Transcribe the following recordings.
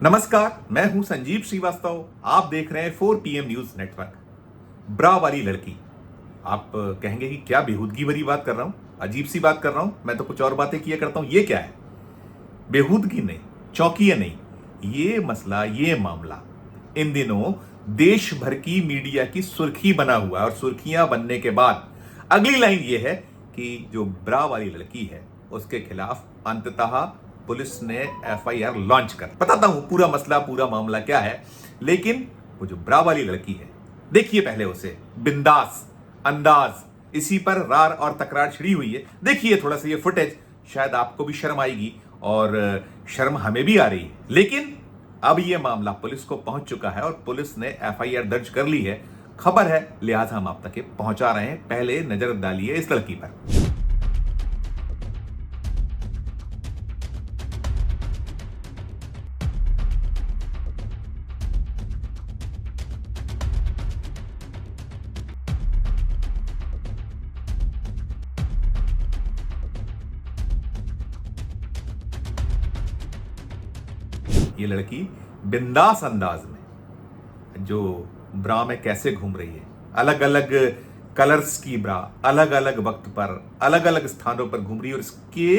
नमस्कार, मैं हूं संजीव श्रीवास्तव। आप देख रहे हैं 4 PM न्यूज नेटवर्क। ब्रा वाली लड़की। आप कहेंगे कि क्या बेहूदगी भरी बात कर रहा हूं, अजीब सी बात कर रहा हूं, मैं तो कुछ और बातें किया करता हूं। ये क्या है? बेहूदगी नहीं, चौंकिए नहीं। ये मसला, ये मामला इन दिनों देश भर की मीडिया की सुर्खी बना हुआ है और सुर्खियां बनने के बाद अगली लाइन ये है कि जो ब्रा वाली लड़की है उसके खिलाफ अंततः पुलिस ने FIR लॉन्च कर। बताता हूं पूरा मसला, पूरा मामला क्या है। लेकिन वो जो ब्रा वाली लड़की है, देखिए पहले उसे बिंदास अंदाज, इसी पर रार और तकरार छिड़ी हुई है। देखिए थोड़ा सा ये फुटेज, शायद आपको भी शर्म आएगी और शर्म हमें भी आ रही है। लेकिन अब ये मामला पुलिस को पहुंच चुका है और पुलिस ने FIR दर्ज कर ली है। खबर है, लिहाजा हम आप तक पहुंचा रहे हैं। पहले नजर डालिए इस लड़की पर। ये लड़की बिंदास अंदाज में जो ब्रा में कैसे घूम रही है, अलग अलग कलर्स की ब्रा, अलग अलग वक्त पर, अलग अलग स्थानों पर घूम रही है। और इसके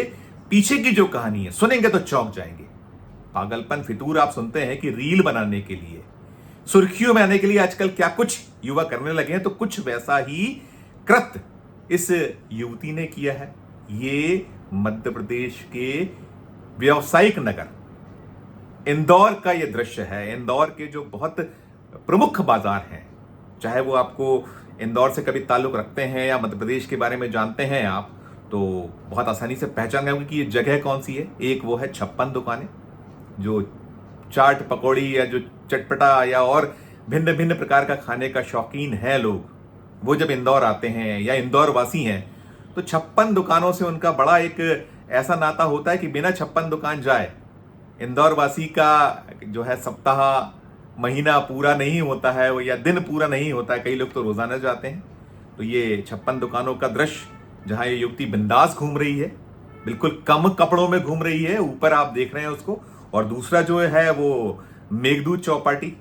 पीछे की जो कहानी है, सुनेंगे तो चौंक जाएंगे। पागलपन फितूर आप सुनते हैं कि रील बनाने के लिए, सुर्खियों में आने के लिए आजकल क्या कुछ युवा करने लगे हैं, तो कुछ वैसा ही कृत्य इस युवती ने किया है। ये मध्य प्रदेश के व्यावसायिक नगर इंदौर का ये दृश्य है। इंदौर के जो बहुत प्रमुख बाजार हैं, चाहे वो आपको इंदौर से कभी ताल्लुक रखते हैं या मध्य प्रदेश के बारे में जानते हैं आप, तो बहुत आसानी से पहचान गए कि ये जगह कौन सी है। एक वो है 56 दुकानें, जो चाट पकौड़ी या जो चटपटा या और भिन्न भिन्न प्रकार का खाने का शौकीन है लोग, वो जब इंदौर आते हैं या इंदौर वासी हैं, तो 56 दुकानों से उनका बड़ा एक ऐसा नाता होता है कि बिना 56 दुकान जाए इंदौर वासी का जो है सप्ताह, महीना पूरा नहीं होता है, वो या दिन पूरा नहीं होता है। कई लोग तो रोजाना जाते हैं। तो ये 56 दुकानों का दृश्य, जहां ये युवती बिंदास घूम रही है, बिल्कुल कम कपड़ों में घूम रही है, ऊपर आप देख रहे हैं उसको। और दूसरा जो है वो मेघदूत चौपाटी,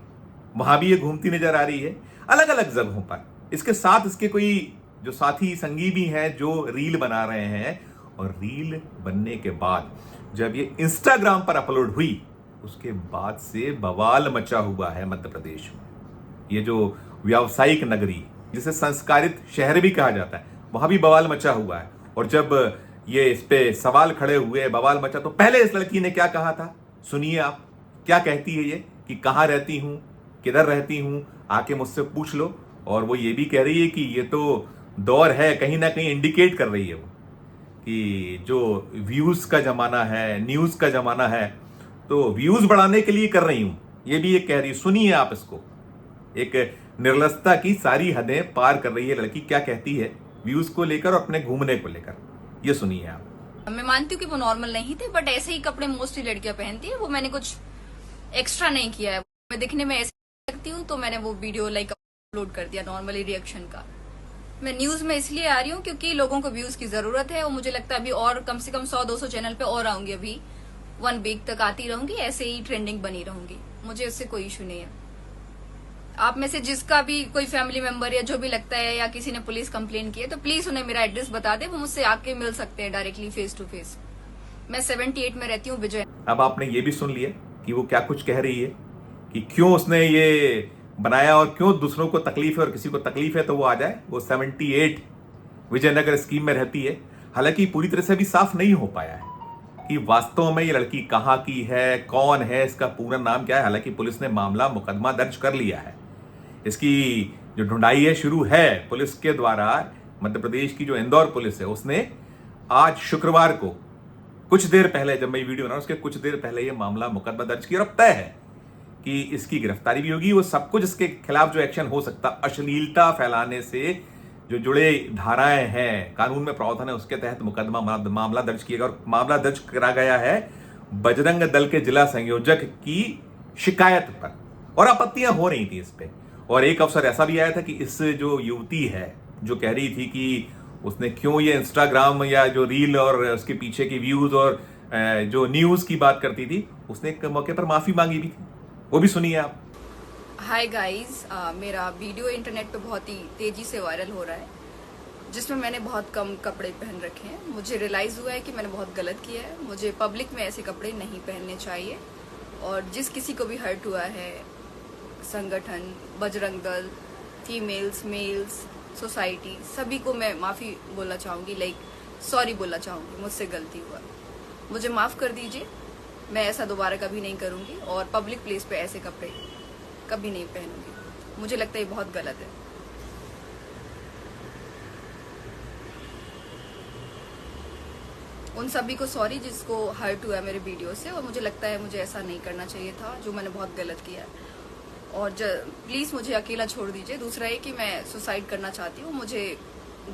वहां भी ये घूमती नजर आ रही है, अलग अलग जगहों पर। इसके साथ इसके कोई जो साथी संगी भी हैं जो रील बना रहे हैं। और रील बनने के बाद जब ये इंस्टाग्राम पर अपलोड हुई, उसके बाद से बवाल मचा हुआ है मध्य प्रदेश में। ये जो व्यावसायिक नगरी, जिसे संस्कारित शहर भी कहा जाता है, वहां भी बवाल मचा हुआ है। और जब ये इस पे सवाल खड़े हुए, बवाल मचा, तो पहले इस लड़की ने क्या कहा था, सुनिए आप। क्या कहती है ये कि कहां रहती हूं, किधर रहती हूं, आके मुझसे पूछ लो। और वो ये भी कह रही है कि ये तो दौर है, कहीं ना कहीं इंडिकेट कर रही है वो कि जो व्यूज का जमाना है, न्यूज का जमाना है, तो व्यूज बढ़ाने के लिए कर रही हूं, ये भी एक कह रही है। सुनिए आप इसको। एक निर्लसता की सारी हदें पार कर रही है लड़की। क्या कहती है व्यूज को लेकर और अपने घूमने को लेकर, ये सुनिए आप। मैं मानती हूँ कि वो नॉर्मल नहीं थे, बट ऐसे ही कपड़े मोस्टली लड़कियां पहनती है। वो मैंने कुछ एक्स्ट्रा नहीं किया है। मैं दिखने में ऐसे लगती हूँ तो मैंने वो वीडियो लाइक अपलोड कर दिया नॉर्मली रिएक्शन का। मैं न्यूज में इसलिए आ रही हूँ क्योंकि लोगों को व्यूज की जरूरत है और मुझे लगता है अभी और कम से कम 100-200 चैनल पे और आऊंगी। अभी 1 वीक तक आती रहूंगी, ऐसे ही ट्रेंडिंग बनी रहूंगी। मुझे इससे कोई इशू नहीं है। आप में से जिसका भी कोई फैमिली मेंबर या जो भी लगता है या किसी ने पुलिस कंप्लेन की है, तो प्लीज उन्हें मेरा एड्रेस बता दे, वो मुझसे आके मिल सकते हैं डायरेक्टली फेस टू फेस। मैं 78 में रहती हूँ, विजय। अब आपने ये भी सुन लिया कि वो क्या कुछ कह रही है, कि क्यों उसने ये बनाया और क्यों दूसरों को तकलीफ है और किसी को तकलीफ है तो वो आ जाए। वो 78 विजयनगर स्कीम में रहती है। हालांकि पूरी तरह से भी साफ नहीं हो पाया है कि वास्तव में ये लड़की कहाँ की है, कौन है, इसका पूरा नाम क्या है। हालांकि पुलिस ने मामला, मुकदमा दर्ज कर लिया है। इसकी जो ढूंढाई है शुरू है पुलिस के द्वारा। मध्य प्रदेश की जो इंदौर पुलिस है, उसने आज शुक्रवार को, कुछ देर पहले, जब मैं वीडियो बना उसके कुछ देर पहले ये मामला, मुकदमा दर्ज किया। और तय है कि इसकी गिरफ्तारी भी होगी। वो सब कुछ इसके खिलाफ जो एक्शन हो सकता, अश्लीलता फैलाने से जो जुड़े धाराएं हैं, कानून में प्रावधान है, उसके तहत मुकदमा, मामला दर्ज किया गया। और मामला दर्ज करा गया है बजरंग दल के जिला संयोजक की शिकायत पर, और आपत्तियां हो रही थी इस पे। और एक अवसर ऐसा भी आया था कि इस जो युवती है, जो कह रही थी कि उसने क्यों ये इंस्टाग्राम या जो रील और उसके पीछे की व्यूज और जो न्यूज की बात करती थी, उसने एक मौके पर माफी मांगी भी थी, वो भी सुनिए आप। हाय गाइस, मेरा वीडियो इंटरनेट पे बहुत ही तेजी से वायरल हो रहा है, जिसमें मैंने बहुत कम कपड़े पहन रखे हैं। मुझे रियलाइज हुआ है कि मैंने बहुत गलत किया है। मुझे पब्लिक में ऐसे कपड़े नहीं पहनने चाहिए। और जिस किसी को भी हर्ट हुआ है, संगठन, Bajrang Dal, females, mails, society, सभी को मैं माफी बोलना चाहूंगी, सॉरी बोलना चाहूंगी। मुझसे गलती हुआ, मुझे माफ कर दीजिए। मैं ऐसा दोबारा कभी नहीं करूंगी और पब्लिक प्लेस पे ऐसे कपड़े कभी नहीं पहनूंगी। मुझे लगता है ये बहुत गलत है। उन सभी को सॉरी जिसको हर्ट हुआ मेरे वीडियो से, और मुझे लगता है मुझे ऐसा नहीं करना चाहिए था, जो मैंने बहुत गलत किया है। और प्लीज मुझे अकेला छोड़ दीजिए। दूसरा है कि मैं सुसाइड करना चाहती हूँ। मुझे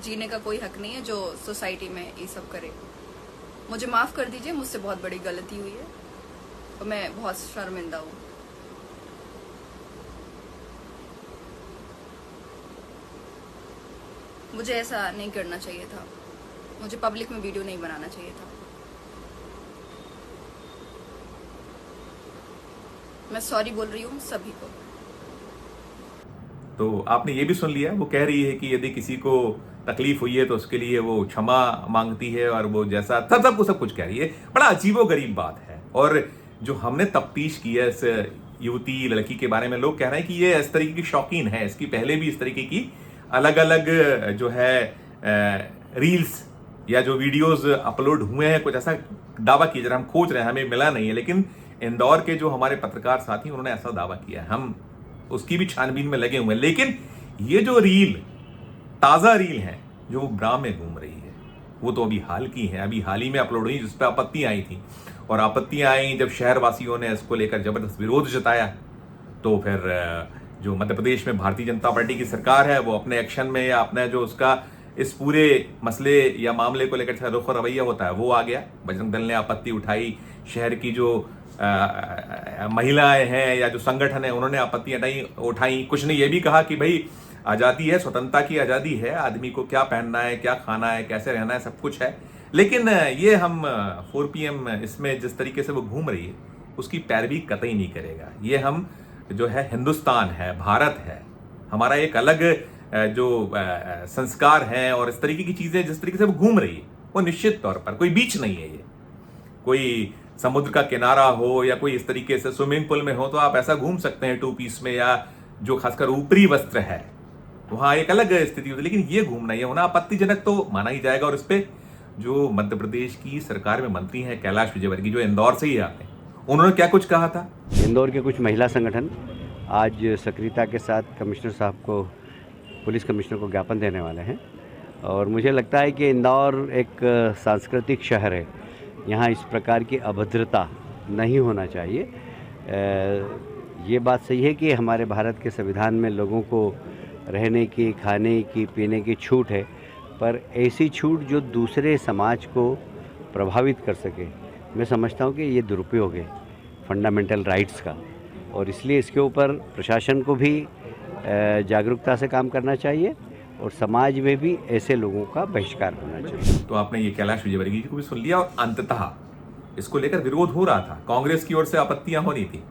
जीने का कोई हक नहीं है जो सोसाइटी में ये सब करे। मुझे माफ कर दीजिए, मुझसे बहुत बड़ी गलती हुई है और मैं बहुत शर्मिंदा हूँ। मुझे ऐसा नहीं करना चाहिए था। मुझे पब्लिक में वीडियो नहीं बनाना चाहिए था। मैं सॉरी बोल रही हूँ सभी को। तो आपने ये भी सुन लिया, वो कह रही है कि यदि किसी को तकलीफ हुई है तो उसके लिए वो क्षमा मांगती है, और वो जैसा सब कुछ कह रही है। बड़ा अजीबोगरीब बात है। और जो हमने तफ्तीश की है इस युवती लड़की के बारे में, लोग कह रहे हैं कि ये इस तरीके की शौकीन है। इसकी पहले भी इस तरीके की अलग अलग जो है रील्स या जो वीडियोस अपलोड हुए हैं, कुछ ऐसा दावा किया। जरा हम खोज रहे हैं, हमें मिला नहीं है, लेकिन इंदौर के जो हमारे पत्रकार साथी उन्होंने ऐसा दावा किया है। हम उसकी भी छानबीन में लगे हुए हैं। लेकिन ये जो रील, ताजा रील है जो ब्रा में घूम रही है, वो तो अभी हाल की है, अभी हाल ही में अपलोड हुई, जिस पर आपत्तियां आई थी। और आपत्तियां आई जब शहर वासियों ने इसको लेकर जबरदस्त विरोध जताया, तो फिर जो मध्य प्रदेश में भारतीय जनता पार्टी की सरकार है, वो अपने एक्शन में या अपने जो उसका इस पूरे मसले या मामले को लेकर रुख और रवैया होता है, वो आ गया। बजरंग दल ने आपत्ति उठाई, शहर की जो महिलाएं हैं या जो संगठन है उन्होंने आपत्तियां उठाई। कुछ ने ये भी कहा कि भाई आज़ादी है, स्वतंत्रता की आज़ादी है, आदमी को क्या पहनना है, क्या खाना है, कैसे रहना है, सब कुछ है। लेकिन ये हम 4 PM इसमें जिस तरीके से वो घूम रही है, उसकी पैरवी कतई नहीं करेगा। ये हम जो है हिंदुस्तान है, भारत है, हमारा एक अलग जो संस्कार है, और इस तरीके की चीज़ें जिस तरीके से वो घूम रही है, वो निश्चित तौर पर कोई बीच नहीं है। ये कोई समुद्र का किनारा हो या कोई इस तरीके से स्विमिंग पूल में हो तो आप ऐसा घूम सकते हैं 2 पीस में, या जो खासकर ऊपरी वस्त्र है वहाँ एक अलग स्थिति होती है। लेकिन ये घूमना, ये होना आपत्तिजनक तो माना ही जाएगा। और इस पे जो मध्य प्रदेश की सरकार में मंत्री हैं कैलाश विजयवर्गीय, जो इंदौर से ही आते हैं, उन्होंने क्या कुछ कहा था। इंदौर के कुछ महिला संगठन आज सक्रियता के साथ कमिश्नर साहब को, पुलिस कमिश्नर को ज्ञापन देने वाले हैं। और मुझे लगता है कि इंदौर एक सांस्कृतिक शहर है, यहाँ इस प्रकार की अभद्रता नहीं होना चाहिए। ये बात सही है कि हमारे भारत के संविधान में लोगों को रहने की, खाने की, पीने की छूट है, पर ऐसी छूट जो दूसरे समाज को प्रभावित कर सके, मैं समझता हूँ कि ये दुरुपयोग है फंडामेंटल राइट्स का। और इसलिए इसके ऊपर प्रशासन को भी जागरूकता से काम करना चाहिए और समाज में भी ऐसे लोगों का बहिष्कार होना चाहिए। तो आपने ये कैलाश विजयवर्गीय जी को भी सुन लिया। और अंततः इसको लेकर विरोध हो रहा था, कांग्रेस की ओर से आपत्तियां हो रही थी,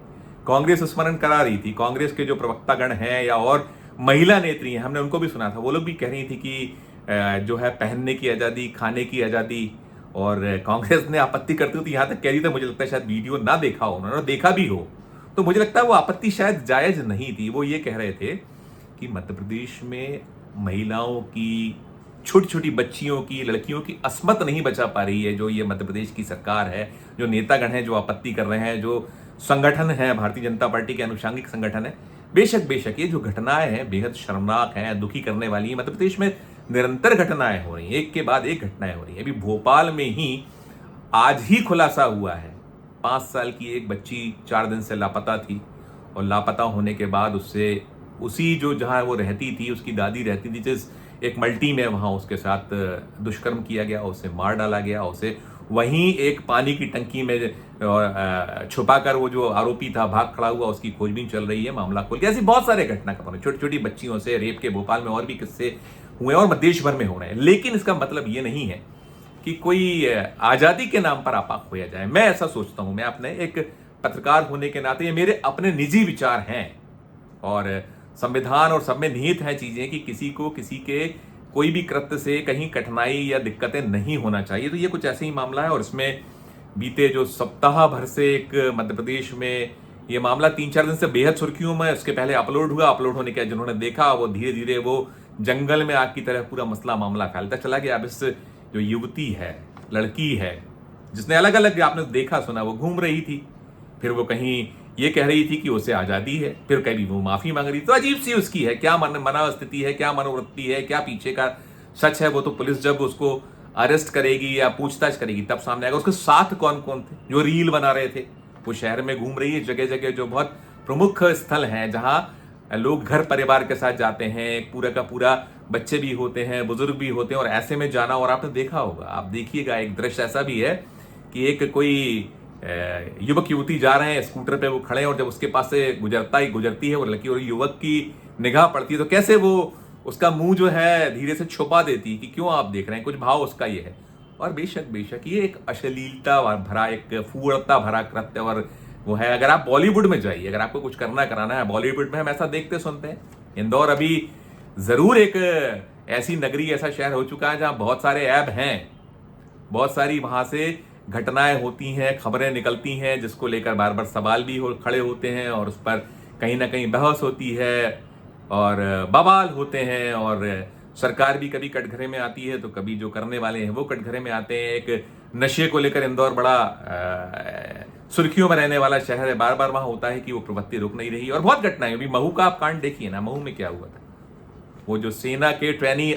कांग्रेस स्मरण करा रही थी। कांग्रेस के जो प्रवक्तागण हैं या और महिला नेत्री हैं, हमने उनको भी सुना था, वो लोग भी कह रही थी कि जो है पहनने की आज़ादी, खाने की आज़ादी। और कांग्रेस ने आपत्ति करते हुए यहाँ तक कह रही थी, मुझे लगता है शायद वीडियो ना देखा हो उन्होंने, देखा भी हो तो मुझे लगता है वो आपत्ति शायद जायज नहीं थी। वो ये कह रहे थे कि मध्य प्रदेश में महिलाओं की, छोटी छोटी बच्चियों की, लड़कियों की अस्मत नहीं बचा पा रही है। जो ये मध्य प्रदेश की सरकार है, जो नेतागण हैं जो आपत्ति कर रहे हैं, जो संगठन है भारतीय जनता पार्टी के अनुषंगिक संगठन है, बेशक ये जो घटनाएं हैं बेहद शर्मनाक हैं, दुखी करने वाली हैं। मध्य प्रदेश में निरंतर घटनाएं हो रही हैं, एक के बाद एक घटनाएं हो रही हैं। अभी भोपाल में ही आज ही खुलासा हुआ है, 5 साल की एक बच्ची 4 दिन से लापता थी, और लापता होने के बाद उससे उसी जो जहाँ वो रहती थी, उसकी दादी रहती थी, जिस एक मल्टी में, वहाँ उसके साथ दुष्कर्म किया गया, उसे मार डाला गया, उसे वहीं एक पानी की टंकी में छुपाकर वो जो आरोपी था भाग खड़ा हुआ, उसकी खोजबीन चल रही है, मामला खुल गया। ऐसी बहुत सारे घटनाक्रम, छोटी छोटी बच्चियों से रेप के भोपाल में और भी किस्से हुए और देश भर में हो रहे हैं। लेकिन इसका मतलब ये नहीं है कि कोई आजादी के नाम पर आपा खोया जाए। मैं ऐसा सोचता हूं। मैं अपने एक पत्रकार होने के नाते ये मेरे अपने निजी विचार हैं और संविधान और सब में निहित हैं चीजें कि किसी को किसी के कोई भी कृत्य से कहीं कठिनाई या दिक्कतें नहीं होना चाहिए। तो ये कुछ ऐसे ही मामला है और इसमें बीते जो सप्ताह भर से एक मध्य प्रदेश में ये मामला 3-4 दिन से बेहद सुर्खियों में, उसके पहले अपलोड हुआ, अपलोड होने के जिन्होंने देखा वो धीरे धीरे वो जंगल में आग की तरह पूरा मसला मामला फैलता चला गया। अब इस जो युवती है, लड़की है, जिसने अलग अलग आपने देखा सुना, वो घूम रही थी, फिर वो कहीं ये कह रही थी कि उसे आजादी है, फिर कभी वो माफी मांग रही थी। तो अजीब सी उसकी है, क्या मना स्थिति है, क्या मनोवृत्ति है, क्या पीछे का सच है, वो तो पुलिस जब उसको अरेस्ट करेगी या पूछताछ करेगी तब सामने आएगा। उसके साथ कौन कौन थे जो रील बना रहे थे। वो शहर में घूम रही है, जगह जगह जो बहुत प्रमुख स्थल हैं जहां लोग घर परिवार के साथ जाते हैं, पूरा का पूरा बच्चे भी होते हैं, बुजुर्ग भी होते हैं, और ऐसे में जाना, और आपने देखा होगा, आप देखिएगा एक दृश्य ऐसा भी है कि एक कोई युवक युवती जा रहे हैं स्कूटर पे, वो खड़े हैं और जब उसके पास से गुजरती है वो लड़की और युवक की निगाह पड़ती है तो कैसे वो उसका मुंह जो है धीरे से छुपा देती कि क्यों आप देख रहे हैं, कुछ भाव उसका ये है। और बेशक ये एक अश्लीलता भरा, एक फूड़ता भरा कृत्य और वो है। अगर आप बॉलीवुड में जाइए, अगर आपको कुछ करना कराना है, बॉलीवुड में हम ऐसा देखते सुनते हैं। इंदौर अभी जरूर एक ऐसी नगरी, ऐसा शहर हो चुका है जहां बहुत सारे ऐब हैं, बहुत सारी वहां से घटनाएं होती हैं, खबरें निकलती हैं, जिसको लेकर बार बार सवाल भी खड़े होते हैं और उस पर कहीं ना कहीं बहस होती है और बवाल होते हैं, और सरकार भी कभी कटघरे में आती है तो कभी जो करने वाले हैं वो कटघरे में आते हैं। एक नशे को लेकर इंदौर बड़ा सुर्खियों में रहने वाला शहर है, बार बार वहां होता है कि वो प्रवृत्ति रुक नहीं रही, और बहुत घटनाएं। अभी महू का आप कांड देखिए ना, महू में क्या हुआ था। वो जो सेना के ट्रेनी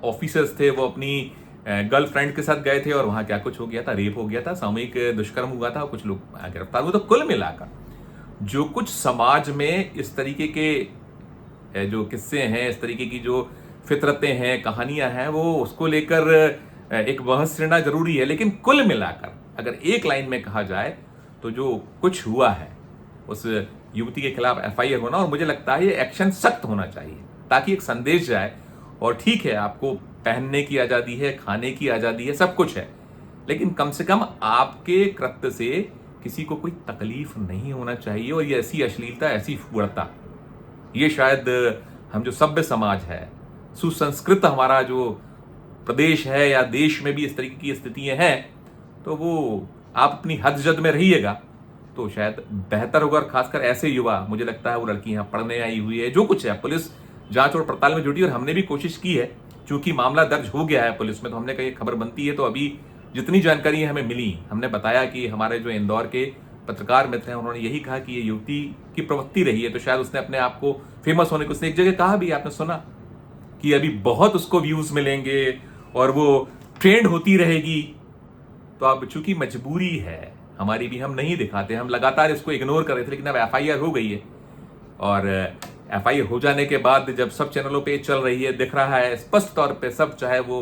ऑफिसर्स थे वो अपनी गर्लफ्रेंड के साथ गए थे और वहां क्या कुछ हो गया था, रेप हो गया था, सामूहिक दुष्कर्म हुआ था, कुछ लोग गिरफ्तार हुए। तो कुल मिलाकर जो कुछ समाज में इस तरीके के जो किस्से हैं, इस तरीके की जो फितरतें हैं, कहानियां हैं, वो उसको लेकर एक बहस करना जरूरी है। लेकिन कुल मिलाकर अगर एक लाइन में कहा जाए तो जो कुछ हुआ है उस युवती के खिलाफ FIR होना, और मुझे लगता है ये एक्शन सख्त होना चाहिए ताकि एक संदेश जाए। और ठीक है, आपको पहनने की आजादी है, खाने की आजादी है, सब कुछ है, लेकिन कम से कम आपके कृत्य से किसी को कोई तकलीफ नहीं होना चाहिए। और ये ऐसी अश्लीलता, ऐसी फूड़ता, ये शायद हम जो सभ्य समाज है, सुसंस्कृत हमारा जो प्रदेश है या देश में भी इस तरीके की स्थितियां हैं, तो वो आप अपनी हद जद में रहिएगा तो शायद बेहतर होगा। और खासकर ऐसे युवा, मुझे लगता है वो लड़की यहाँ पढ़ने आई हुई है, जो कुछ है, पुलिस जांच और पड़ताल में जुटी, और हमने भी कोशिश की है, चूंकि मामला दर्ज हो गया है पुलिस में, तो हमने कही खबर बनती है। तो अभी जितनी जानकारी हमें मिली, हमने बताया कि हमारे जो इंदौर के पत्रकार मित्र हैं उन्होंने यही कहा कि ये युवती की प्रवृत्ति रही है, तो शायद उसने अपने आप को फेमस होने को, उसने एक जगह कहा भी, आपने सुना कि अभी बहुत उसको व्यूज मिलेंगे और वो ट्रेंड होती रहेगी। तो अब चूंकि मजबूरी है हमारी भी, हम नहीं दिखाते, हम लगातार इसको इग्नोर कर रहे थे, लेकिन अब FIR हो गई है और FIR हो जाने के बाद जब सब चैनलों पे चल रही है, दिख रहा है स्पष्ट तौर पे सब, चाहे वो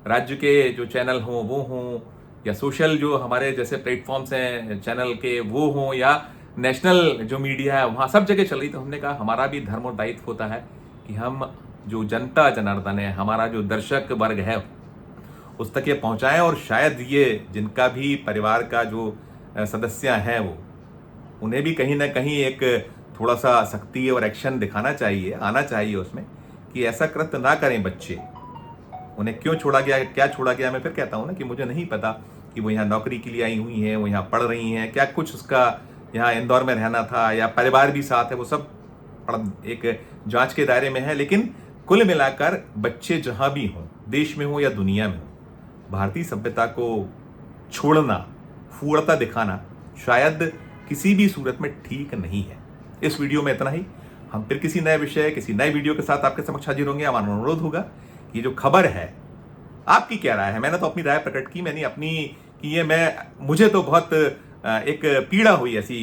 राज्य के जो चैनल हों वो हों या सोशल जो हमारे जैसे प्लेटफॉर्म्स हैं चैनल के वो हों या नेशनल जो मीडिया है, वहाँ सब जगह चल रही। तो हमने कहा हमारा भी धर्म और दायित्व होता है कि हम जो जनता जनार्दन है, हमारा जो दर्शक वर्ग है, उस तक ये पहुँचाएं। और शायद ये जिनका भी परिवार का जो सदस्य हैं वो, उन्हें भी कहीं ना कहीं एक थोड़ा सा सख्ती और एक्शन दिखाना चाहिए, आना चाहिए उसमें, कि ऐसा कृत्य ना करें बच्चे। उन्हें क्यों छोड़ा गया, क्या छोड़ा गया, मैं फिर कहता हूँ ना कि मुझे नहीं पता कि वो यहाँ नौकरी के लिए आई हुई हैं, वो यहाँ पढ़ रही हैं, क्या कुछ उसका यहाँ इंदौर में रहना था या परिवार भी साथ है, वो सब एक जांच के दायरे में है। लेकिन कुल मिलाकर बच्चे जहाँ भी हों, देश में हो या दुनिया में हो, भारतीय सभ्यता को छोड़ना, फूड़ता दिखाना शायद किसी भी सूरत में ठीक नहीं है। इस वीडियो में इतना ही। हम फिर किसी नए विषय, किसी नए वीडियो के साथ आपके समक्ष हाजिर होंगे। हमारा अनुरोध होगा, ये जो खबर है, आपकी क्या राय है? मैंने तो अपनी राय प्रकट की, मैंने अपनी कि ये मुझे तो बहुत एक पीड़ा हुई ऐसी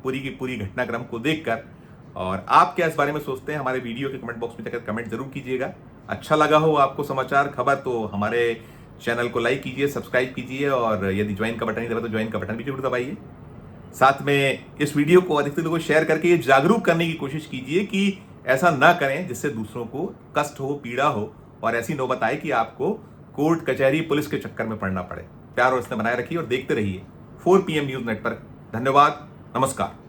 पूरी की पूरी घटनाक्रम को देखकर। और आप क्या इस बारे में सोचते हैं? हमारे वीडियो के कमेंट बॉक्स में जाकर कमेंट जरूर कीजिएगा। अच्छा लगा हो आपको समाचार खबर तो हमारे चैनल को लाइक कीजिए, सब्सक्राइब कीजिए, और यदि ज्वाइन का बटन नहीं दबा तो ज्वाइन का बटन भी जरूर दबाइए। साथ में इस वीडियो को अधिकतर लोगों को शेयर करके ये जागरूक करने की कोशिश कीजिए कि ऐसा ना करें जिससे दूसरों को कष्ट हो, पीड़ा हो और ऐसी नौबत आए कि आपको कोर्ट कचहरी पुलिस के चक्कर में पड़ना पड़े। प्यार और स्नेह बनाए रखिए और देखते रहिए 4 PM न्यूज नेटवर्क। धन्यवाद, नमस्कार।